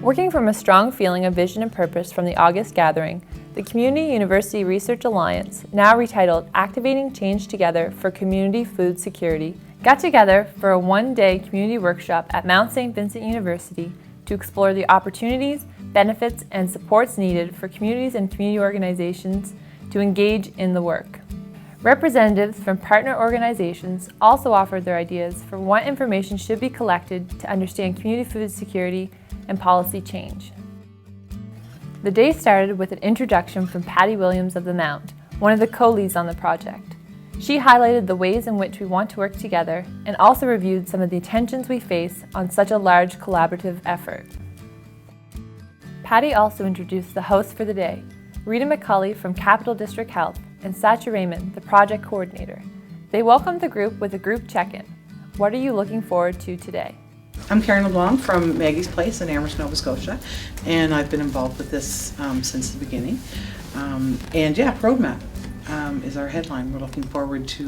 Working from a strong feeling of vision and purpose from the August gathering, the Community University Research Alliance, now retitled Activating Change Together for Community Food Security, got together for a one-day community workshop at Mount St. Vincent University to explore the opportunities, benefits, and supports needed for communities and community organizations to engage in the work. Representatives from partner organizations also offered their ideas for what information should be collected to understand community food security and policy change. The day started with an introduction from Patty Williams of the Mount, one of the co-leads on the project. She highlighted the ways in which we want to work together and also reviewed some of the tensions we face on such a large collaborative effort. Patty also introduced the hosts for the day, Rita McCulley from Capital District Health and Satya Raymond, the project coordinator. They welcomed the group with a group check-in. What are you looking forward to today? I'm Karen LeBlanc from Maggie's Place in Amherst, Nova Scotia, and I've been involved with this since the beginning. Roadmap is our headline. We're looking forward to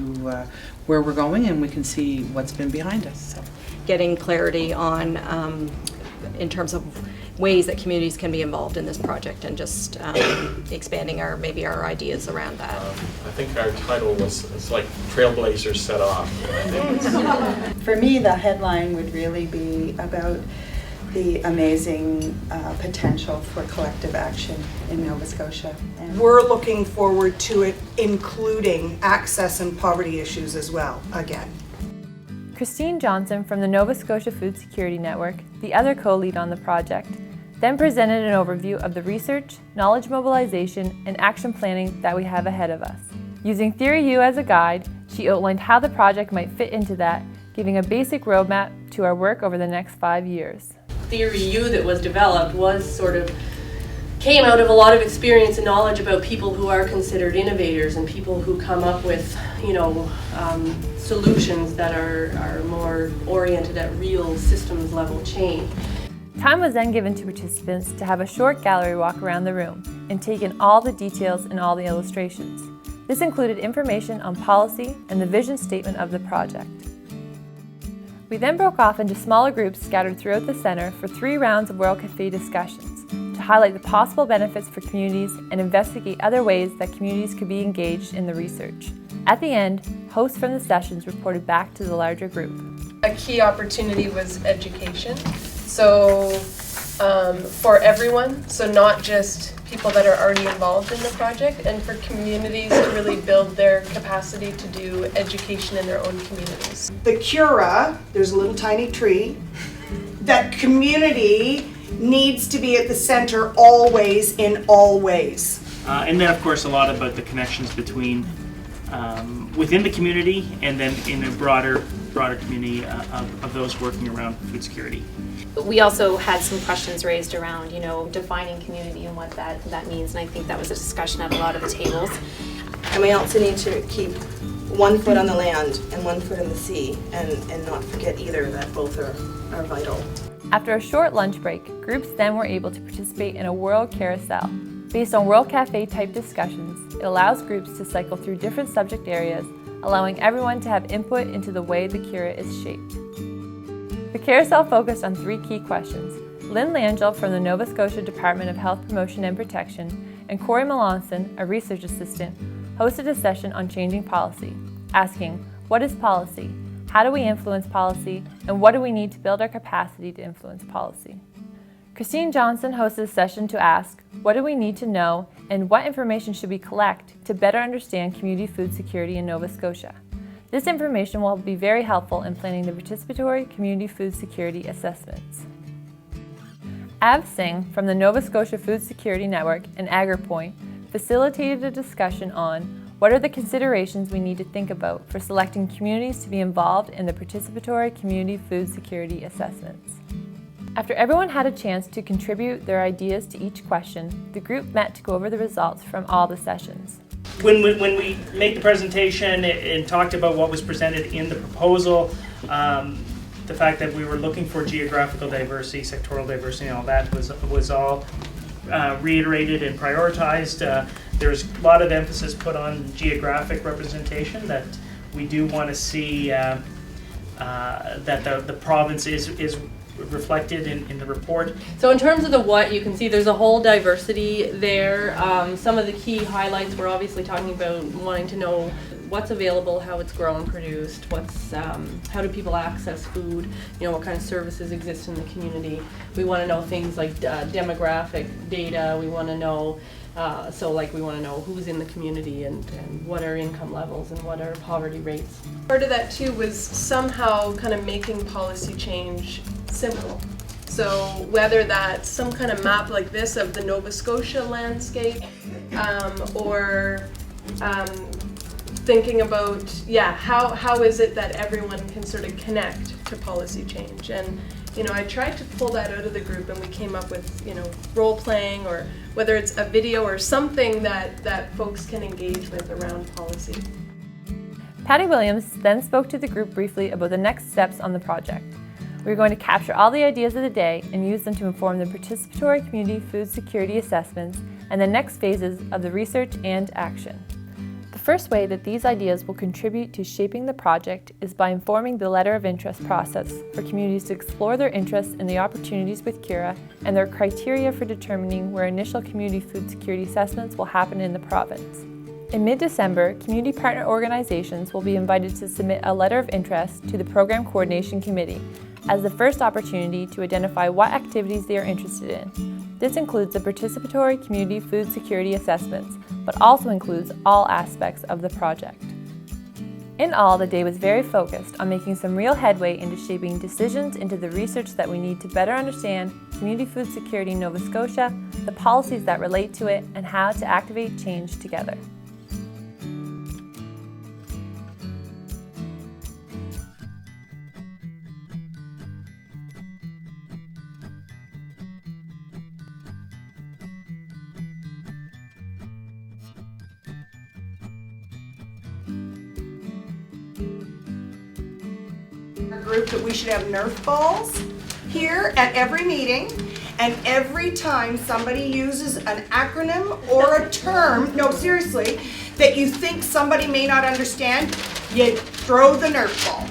where we're going, and we can see what's been behind us. So. Getting clarity on, in terms of ways that communities can be involved in this project, and just expanding our ideas around that. I think our title was like Trailblazers Set Off. For me, the headline would really be about the amazing potential for collective action in Nova Scotia. And we're looking forward to it including access and poverty issues as well, again. Christine Johnson from the Nova Scotia Food Security Network, the other co-lead on the project, then presented an overview of the research, knowledge mobilization, and action planning that we have ahead of us. Using Theory U as a guide, she outlined how the project might fit into that, giving a basic roadmap to our work over the next 5 years. Theory U that was developed came out of a lot of experience and knowledge about people who are considered innovators and people who come up with, solutions that are more oriented at real systems level change. Time was then given to participants to have a short gallery walk around the room and take in all the details and all the illustrations. This included information on policy and the vision statement of the project. We then broke off into smaller groups scattered throughout the center for 3 rounds of World Cafe discussions to highlight the possible benefits for communities and investigate other ways that communities could be engaged in the research. At the end, hosts from the sessions reported back to the larger group. A key opportunity was education. So for everyone, so not just people that are already involved in the project, and for communities to really build their capacity to do education in their own communities. The CURA, there's a little tiny tree, that community needs to be at the center always in all ways. And then of course a lot about the connections between within the community and then in a broader community of those working around food security. We also had some questions raised around, defining community and what that means, and I think that was a discussion at a lot of the tables. And we also need to keep one foot on the land and one foot in the sea, and not forget either that both are vital. After a short lunch break, groups then were able to participate in a World Carousel. Based on World Cafe type discussions, it allows groups to cycle through different subject areas, allowing everyone to have input into the way the CURA is shaped. The carousel focused on 3 key questions. Lynn Langell from the Nova Scotia Department of Health Promotion and Protection and Corey Melanson, a research assistant, hosted a session on changing policy, asking, what is policy? How do we influence policy? And what do we need to build our capacity to influence policy? Christine Johnson hosted a session to ask, what do we need to know and what information should we collect to better understand community food security in Nova Scotia? This information will be very helpful in planning the participatory community food security assessments. Av Singh from the Nova Scotia Food Security Network and AgriPoint facilitated a discussion on what are the considerations we need to think about for selecting communities to be involved in the participatory community food security assessments. After everyone had a chance to contribute their ideas to each question, the group met to go over the results from all the sessions. When we made the presentation and talked about what was presented in the proposal, the fact that we were looking for geographical diversity, sectoral diversity, and all that was all reiterated and prioritized. There's a lot of emphasis put on geographic representation, that we do want to see that the province is reflected in the report. So in terms of the what, you can see there's a whole diversity there. Some of the key highlights, we're obviously talking about wanting to know what's available, how it's grown, produced, how do people access food, what kind of services exist in the community. We want to know things like demographic data. We want to know, we want to know who's in the community and what are income levels and what are poverty rates. Part of that too was somehow kind of making policy change simple. So whether that's some kind of map like this of the Nova Scotia landscape, or thinking about, how is it that everyone can sort of connect to policy change? And I tried to pull that out of the group, and we came up with, role playing, or whether it's a video or something that folks can engage with around policy. Patty Williams then spoke to the group briefly about the next steps on the project. We're going to capture all the ideas of the day and use them to inform the participatory community food security assessments and the next phases of the research and action. The first way that these ideas will contribute to shaping the project is by informing the letter of interest process for communities to explore their interests in the opportunities with CURA and their criteria for determining where initial community food security assessments will happen in the province. In mid-December, community partner organizations will be invited to submit a letter of interest to the Program Coordination Committee as the first opportunity to identify what activities they are interested in. This includes the participatory community food security assessments, but also includes all aspects of the project. In all, the day was very focused on making some real headway into shaping decisions into the research that we need to better understand community food security in Nova Scotia, the policies that relate to it, and how to activate change together. Group that we should have Nerf balls here at every meeting, and every time somebody uses an acronym or a term, no seriously, that you think somebody may not understand, you throw the Nerf ball.